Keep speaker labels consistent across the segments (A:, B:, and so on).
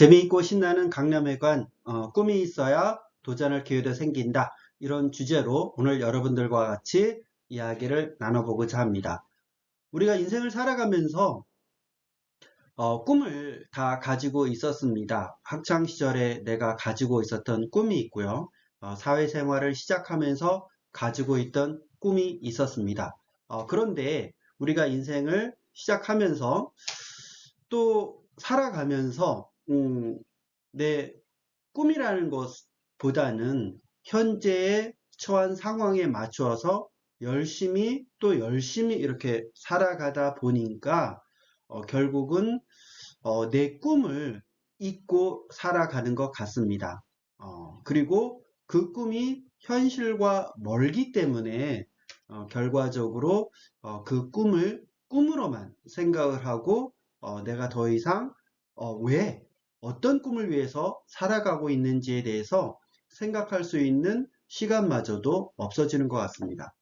A: 재미있고 신나는 강남회관, 꿈이 있어야 도전할 기회도 생긴다. 이런 주제로 오늘 여러분들과 같이 이야기를 나눠보고자 합니다. 우리가 인생을 살아가면서 꿈을 다 가지고 있었습니다. 학창 시절에 내가 가지고 있었던 꿈이 있고요. 사회생활을 시작하면서 가지고 있던 꿈이 있었습니다. 그런데 우리가 인생을 시작하면서 또 살아가면서 내 꿈이라는 것보다는 현재의 처한 상황에 맞추어서 열심히 또 열심히 이렇게 살아가다 보니까 결국은 내 꿈을 잊고 살아가는 것 같습니다. 그리고 그 꿈이 현실과 멀기 때문에 결과적으로 그 꿈을 꿈으로만 생각을 하고 내가 더 이상 왜 어떤 꿈을 위해서 살아가고 있는지에 대해서 생각할 수 있는 시간마저도 없어지는 것 같습니다.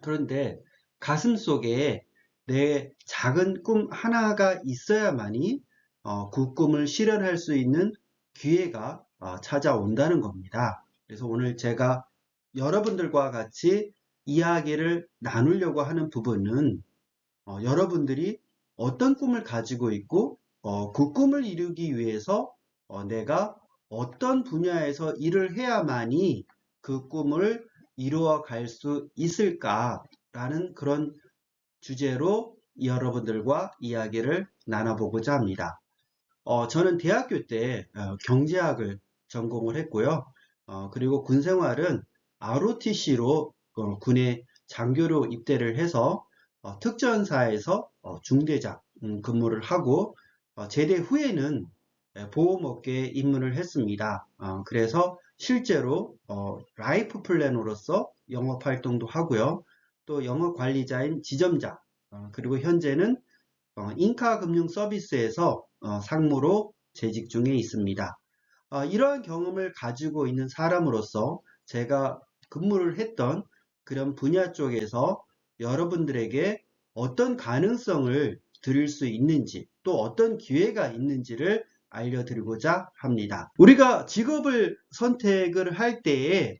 A: 그런데 가슴 속에 내 작은 꿈 하나가 있어야만이 그 꿈을 실현할 수 있는 기회가 찾아온다는 겁니다. 그래서 오늘 제가 여러분들과 같이 이야기를 나누려고 하는 부분은 여러분들이 어떤 꿈을 가지고 있고 그 꿈을 이루기 위해서 내가 어떤 분야에서 일을 해야만이 그 꿈을 이루어 갈 수 있을까라는 그런 주제로 여러분들과 이야기를 나눠보고자 합니다. 저는 대학교 때 경제학을 전공을 했고요. 그리고 군 생활은 ROTC로 군에 장교로 입대를 해서 특전사에서 중대장 근무를 하고 제대 후에는 보험업계에 입문을 했습니다. 그래서 실제로 라이프 플래너로서 영업 활동도 하고요. 또 영업 관리자인 지점장, 그리고 현재는 인카금융 서비스에서 상무로 재직 중에 있습니다. 이러한 경험을 가지고 있는 사람으로서 제가 근무를 했던 그런 분야 쪽에서 여러분들에게 어떤 가능성을 드릴 수 있는지 또 어떤 기회가 있는지를 알려드리고자 합니다. 우리가 직업을 선택을 할 때에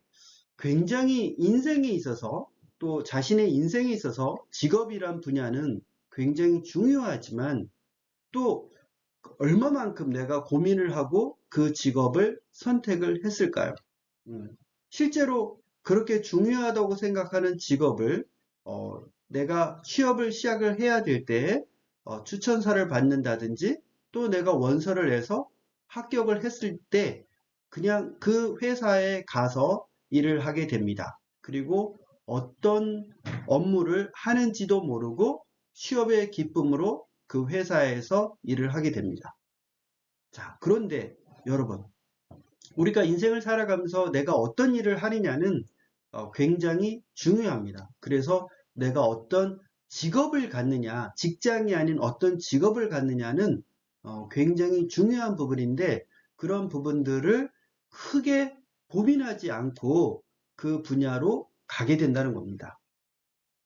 A: 굉장히 인생에 있어서 또 자신의 인생에 있어서 직업이란 분야는 굉장히 중요하지만 또 얼마만큼 내가 고민을 하고 그 직업을 선택을 했을까요? 실제로 그렇게 중요하다고 생각하는 직업을 내가 취업을 시작을 해야 될 때 추천서를 받는다든지 또 내가 원서를 내서 합격을 했을 때 그냥 그 회사에 가서 일을 하게 됩니다. 그리고 어떤 업무를 하는지도 모르고 취업의 기쁨으로 그 회사에서 일을 하게 됩니다. 자, 그런데 여러분, 우리가 인생을 살아가면서 내가 어떤 일을 하느냐는 굉장히 중요합니다. 그래서 내가 어떤 직업을 갖느냐, 직장이 아닌 어떤 직업을 갖느냐는 굉장히 중요한 부분인데 그런 부분들을 크게 고민하지 않고 그 분야로 가게 된다는 겁니다.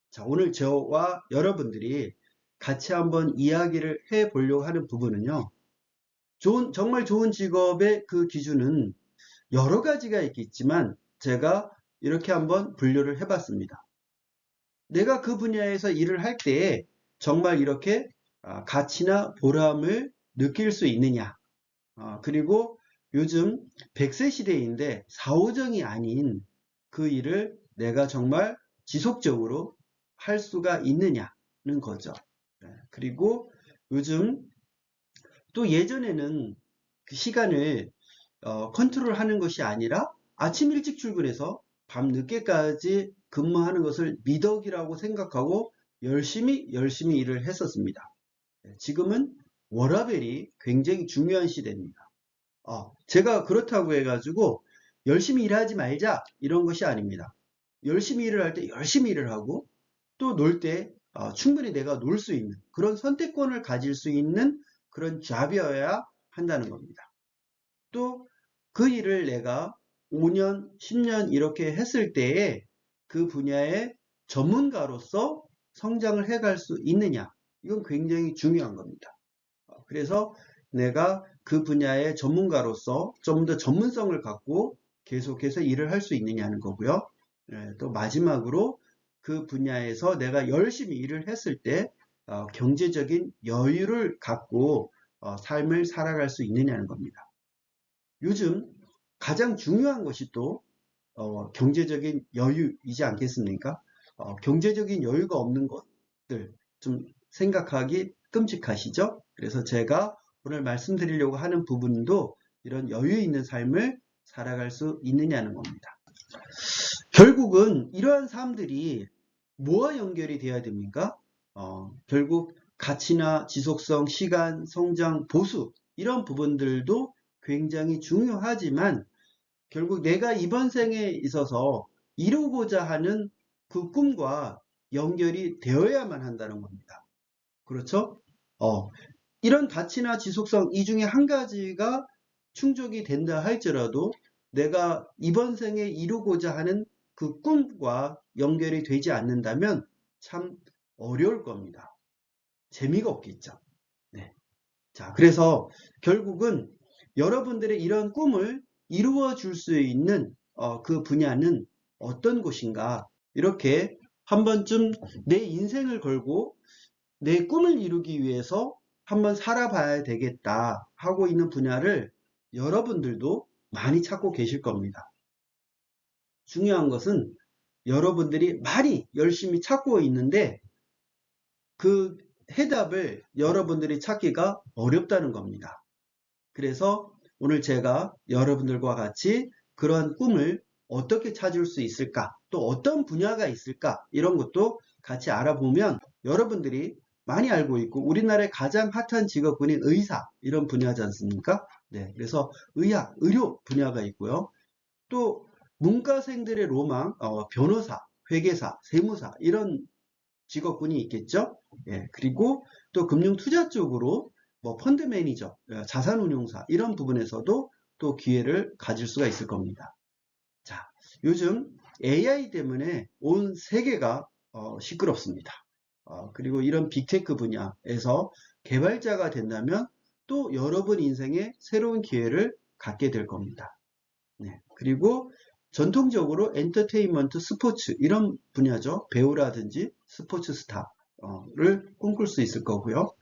A: 자, 오늘 저와 여러분들이 같이 한번 이야기를 해 보려고 하는 부분은요. 정말 좋은 직업의 그 기준은 여러 가지가 있겠지만 제가 이렇게 한번 분류를 해봤습니다. 내가 그 분야에서 일을 할 때에 정말 이렇게 가치나 보람을 느낄 수 있느냐. 그리고 요즘 100세 시대인데 사오정이 아닌 그 일을 내가 정말 지속적으로 할 수가 있느냐는 거죠. 그리고 요즘 또 예전에는 그 시간을 컨트롤하는 것이 아니라 아침 일찍 출근해서 밤 늦게까지 근무하는 것을 미덕이라고 생각하고 열심히 일을 했었습니다. 지금은 워라밸이 굉장히 중요한 시대입니다. 제가 그렇다고 해가지고 열심히 일하지 말자 이런 것이 아닙니다. 열심히 일을 할 때 열심히 일을 하고 또 놀 때 충분히 내가 놀 수 있는 그런 선택권을 가질 수 있는 그런 잡이어야 한다는 겁니다. 또 그 일을 내가 5년, 10년 이렇게 했을 때에 그 분야의 전문가로서 성장을 해갈 수 있느냐. 이건 굉장히 중요한 겁니다. 그래서 내가 그 분야의 전문가로서 좀 더 전문성을 갖고 계속해서 일을 할 수 있느냐는 거고요. 또 마지막으로 그 분야에서 내가 열심히 일을 했을 때 경제적인 여유를 갖고 삶을 살아갈 수 있느냐는 겁니다. 요즘 가장 중요한 것이 또 경제적인 여유이지 않겠습니까? 경제적인 여유가 없는 것들 좀 생각하기 끔찍하시죠? 그래서 제가 오늘 말씀드리려고 하는 부분도 이런 여유 있는 삶을 살아갈 수 있느냐는 겁니다. 결국은 이러한 삶들이 뭐와 연결이 되어야 됩니까? 결국 가치나 지속성, 시간, 성장, 보수 이런 부분들도 굉장히 중요하지만 결국 내가 이번 생에 있어서 이루고자 하는 그 꿈과 연결이 되어야만 한다는 겁니다. 그렇죠? 이런 가치나 지속성 이 중에 한 가지가 충족이 된다 할지라도 내가 이번 생에 이루고자 하는 그 꿈과 연결이 되지 않는다면 참 어려울 겁니다. 재미가 없겠죠. 네. 자, 그래서 결국은 여러분들의 이런 꿈을 이루어 줄 수 있는 그 분야는 어떤 곳인가? 이렇게 한 번쯤 내 인생을 걸고 내 꿈을 이루기 위해서 한번 살아봐야 되겠다 하고 있는 분야를 여러분들도 많이 찾고 계실 겁니다. 중요한 것은 여러분들이 많이 열심히 찾고 있는데 그 해답을 여러분들이 찾기가 어렵다는 겁니다. 그래서 오늘 제가 여러분들과 같이 그러한 꿈을 어떻게 찾을 수 있을까? 또 어떤 분야가 있을까? 이런 것도 같이 알아보면 여러분들이 많이 알고 있고 우리나라의 가장 핫한 직업군이 의사 이런 분야지 않습니까? 네, 그래서 의학, 의료 분야가 있고요. 또 문과생들의 로망, 변호사, 회계사, 세무사 이런 직업군이 있겠죠. 예, 그리고 또 금융투자 쪽으로 뭐 펀드 매니저, 자산운용사 이런 부분에서도 또 기회를 가질 수가 있을 겁니다. 자, 요즘 AI 때문에 온 세계가 시끄럽습니다. 그리고 이런 빅테크 분야에서 개발자가 된다면 또 여러분 인생에 새로운 기회를 갖게 될 겁니다. 네, 그리고 전통적으로 엔터테인먼트, 스포츠 이런 분야죠. 배우라든지 스포츠 스타를 꿈꿀 수 있을 거고요.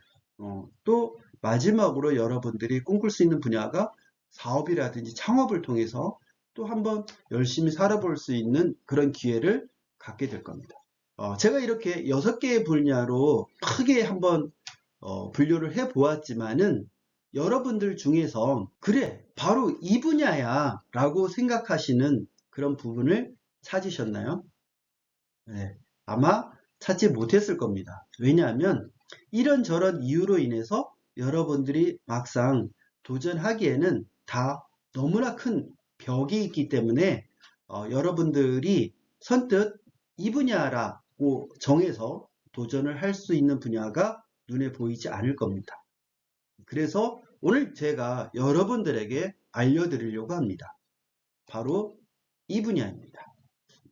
A: 또 마지막으로 여러분들이 꿈꿀 수 있는 분야가 사업이라든지 창업을 통해서 또 한번 열심히 살아볼 수 있는 그런 기회를 갖게 될 겁니다. 제가 이렇게 6개의 분야로 크게 한번 분류를 해 보았지만은 여러분들 중에서 그래 바로 이 분야야 라고 생각하시는 그런 부분을 찾으셨나요? 네, 아마 찾지 못했을 겁니다. 왜냐하면 이런저런 이유로 인해서 여러분들이 막상 도전하기에는 다 너무나 큰 벽이 있기 때문에 여러분들이 선뜻 이 분야라고 정해서 도전을 할 수 있는 분야가 눈에 보이지 않을 겁니다. 그래서 오늘 제가 여러분들에게 알려드리려고 합니다. 바로 이 분야입니다.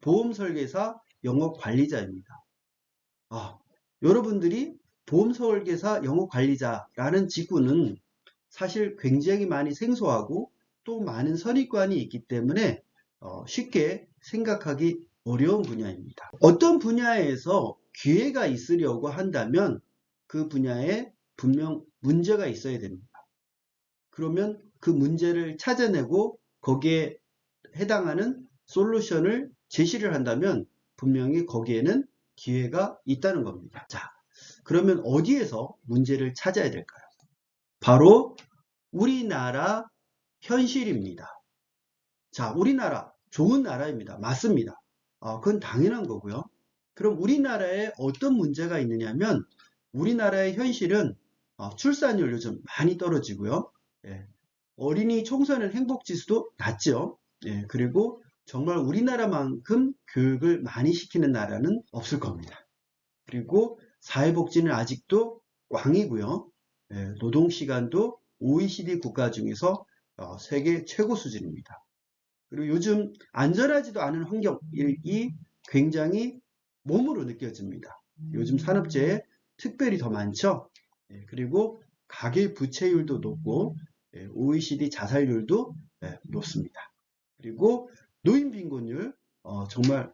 A: 보험 설계사 영업 관리자입니다. 여러분들이 보험 설계사 영업 관리자라는 직군은 사실 굉장히 많이 생소하고 또 많은 선입관이 있기 때문에 쉽게 생각하기 어려운 분야입니다. 어떤 분야에서 기회가 있으려고 한다면 그 분야에 분명 문제가 있어야 됩니다. 그러면 그 문제를 찾아내고 거기에 해당하는 솔루션을 제시를 한다면 분명히 거기에는 기회가 있다는 겁니다. 자, 그러면 어디에서 문제를 찾아야 될까요? 바로 우리나라 현실입니다. 자, 우리나라 좋은 나라입니다. 맞습니다. 그건 당연한 거고요. 그럼 우리나라에 어떤 문제가 있느냐면 우리나라의 현실은 출산율 요즘 많이 떨어지고요. 예, 어린이 청소년 행복지수도 낮죠. 예, 그리고 정말 우리나라만큼 교육을 많이 시키는 나라는 없을 겁니다. 그리고 사회복지는 아직도 꽝이고요. 예, 노동시간도 OECD 국가 중에서 세계 최고 수준입니다. 그리고 요즘 안전하지도 않은 환경이 굉장히 몸으로 느껴집니다. 요즘 산업재해 특별히 더 많죠. 예, 그리고 가계 부채율도 높고 OECD 자살률도 높습니다. 그리고 노인 빈곤율 정말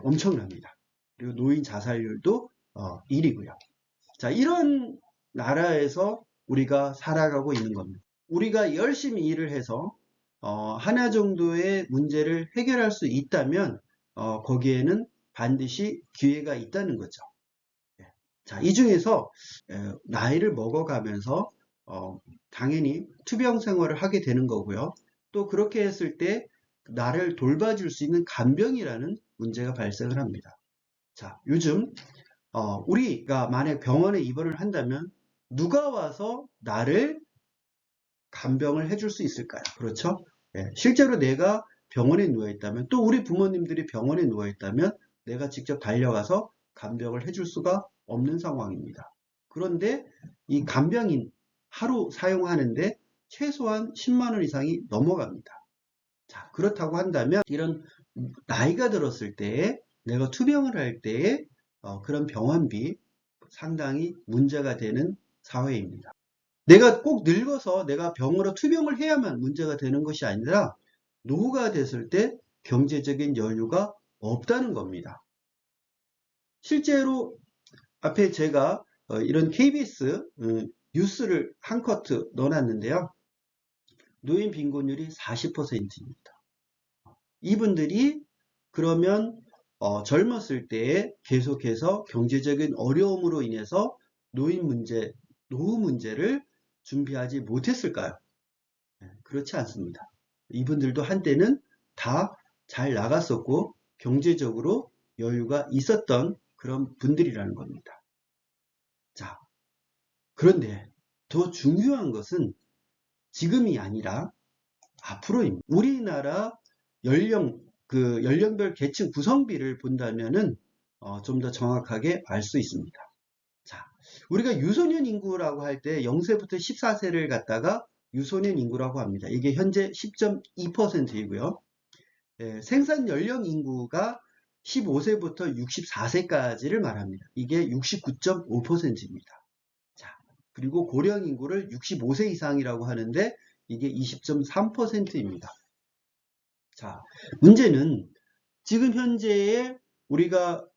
A: 엄청납니다. 그리고 노인 자살률도 1위고요. 자, 이런 나라에서 우리가 살아가고 있는 겁니다. 우리가 열심히 일을 해서 하나 정도의 문제를 해결할 수 있다면 거기에는 반드시 기회가 있다는 거죠. 자, 이 중에서 나이를 먹어가면서 당연히 투병 생활을 하게 되는 거고요. 또 그렇게 했을 때 나를 돌봐줄 수 있는 간병이라는 문제가 발생을 합니다. 자, 요즘 우리가 만약 병원에 입원을 한다면 누가 와서 나를 간병을 해줄 수 있을까요? 그렇죠? 실제로 내가 병원에 누워 있다면, 또 우리 부모님들이 병원에 누워 있다면 내가 직접 달려가서 간병을 해줄 수가 없는 상황입니다. 그런데 이 간병인 하루 사용하는데 최소한 10만 원 이상이 넘어갑니다. 자, 그렇다고 한다면 이런 나이가 들었을 때에 내가 투병을 할 때에 그런 병원비 상당히 문제가 되는 사회입니다. 내가 꼭 늙어서 내가 병으로 투병을 해야만 문제가 되는 것이 아니라 노후가 됐을 때 경제적인 여유가 없다는 겁니다. 실제로 앞에 제가 이런 KBS 뉴스를 한 커트 넣어놨는데요. 노인 빈곤율이 40%입니다. 이분들이 그러면 젊었을 때에 계속해서 경제적인 어려움으로 인해서 노후 문제를 준비하지 못했을까요? 그렇지 않습니다. 이분들도 한때는 다 잘 나갔었고 경제적으로 여유가 있었던 그런 분들이라는 겁니다. 자, 그런데 더 중요한 것은 지금이 아니라 앞으로입니다. 우리나라 연령별 계층 구성비를 본다면은 좀 더 정확하게 알 수 있습니다. 자, 우리가 유소년 인구라고 할 때 0세부터 14세를 갖다가 유소년 인구라고 합니다. 이게 현재 10.2%이고요. 생산 연령 인구가 15세부터 64세까지를 말합니다. 이게 69.5%입니다. 자, 그리고 고령 인구를 65세 이상이라고 하는데 이게 20.3%입니다. 자, 문제는 지금 현재의 우리가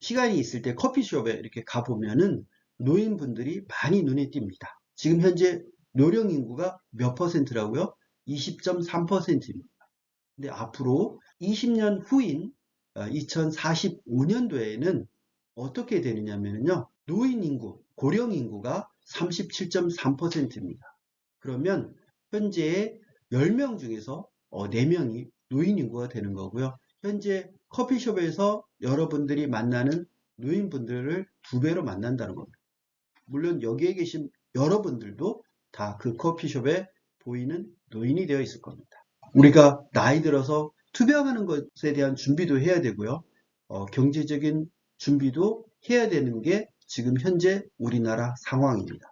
A: 시간이 있을 때 커피숍에 이렇게 가보면은 노인분들이 많이 눈에 띕니다. 지금 현재 노령 인구가 몇 퍼센트라고요? 20.3%입니다. 근데 앞으로 20년 후인 2045년도에는 어떻게 되느냐면요. 노인 인구, 고령 인구가 37.3%입니다. 그러면 현재 10명 중에서 4명이 노인 인구가 되는 거고요. 현재 커피숍에서 여러분들이 만나는 노인분들을 2배로 만난다는 겁니다. 물론 여기에 계신 여러분들도 다 그 커피숍에 보이는 노인이 되어 있을 겁니다. 우리가 나이 들어서 투병하는 것에 대한 준비도 해야 되고요. 경제적인 준비도 해야 되는 게 지금 현재 우리나라 상황입니다.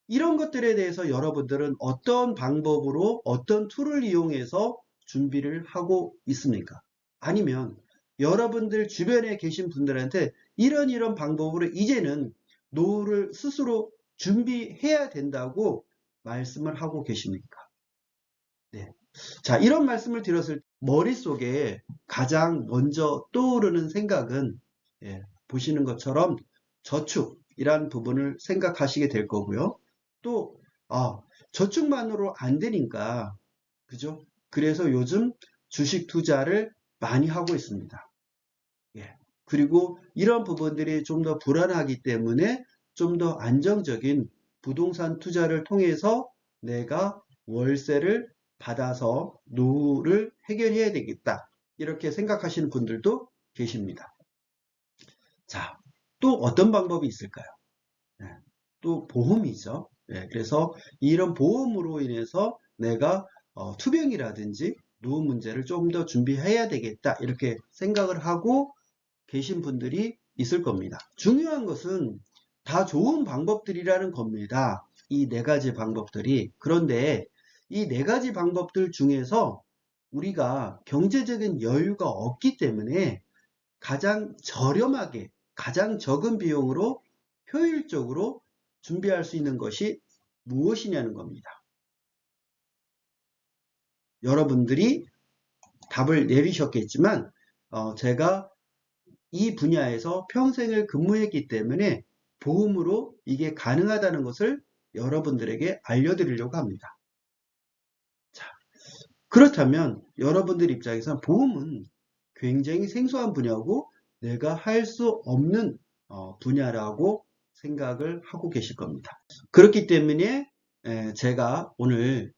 A: 이런 것들에 대해서 여러분들은 어떤 방법으로 어떤 툴을 이용해서 준비를 하고 있습니까? 아니면 여러분들 주변에 계신 분들한테 이런 방법으로 이제는 노후를 스스로 준비해야 된다고 말씀을 하고 계십니까? 네. 자, 이런 말씀을 드렸을 때 머릿속에 가장 먼저 떠오르는 생각은 보시는 것처럼 저축이라는 부분을 생각하시게 될 거고요. 또 저축만으로 안 되니까 그죠? 그래서 요즘 주식 투자를 많이 하고 있습니다. 그리고 이런 부분들이 좀 더 불안하기 때문에 좀 더 안정적인 부동산 투자를 통해서 내가 월세를 받아서 노후를 해결해야 되겠다. 이렇게 생각하시는 분들도 계십니다. 자, 또 어떤 방법이 있을까요? 또 보험이죠. 그래서 이런 보험으로 인해서 내가 투병이라든지 노후 문제를 좀 더 준비해야 되겠다. 이렇게 생각을 하고 계신 분들이 있을 겁니다. 중요한 것은 다 좋은 방법들이라는 겁니다. 이 4가지 방법들이. 그런데 이 4가지 방법들 중에서 우리가 경제적인 여유가 없기 때문에 가장 저렴하게, 가장 적은 비용으로 효율적으로 준비할 수 있는 것이 무엇이냐는 겁니다. 여러분들이 답을 내리셨겠지만 제가 이 분야에서 평생을 근무했기 때문에 보험으로 이게 가능하다는 것을 여러분들에게 알려드리려고 합니다. 자, 그렇다면 여러분들 입장에서는 보험은 굉장히 생소한 분야고 내가 할 수 없는 분야라고 생각을 하고 계실 겁니다. 그렇기 때문에 제가 오늘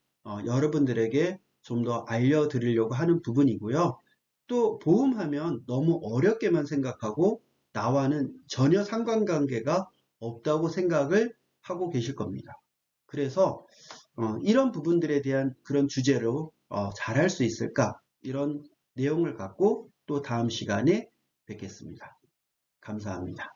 A: 여러분들에게 좀 더 알려드리려고 하는 부분이고요. 또 보험하면 너무 어렵게만 생각하고 나와는 전혀 상관관계가 없다고 생각을 하고 계실 겁니다. 그래서 이런 부분들에 대한 그런 주제로 잘할 수 있을까? 이런 내용을 갖고 또 다음 시간에 뵙겠습니다. 감사합니다.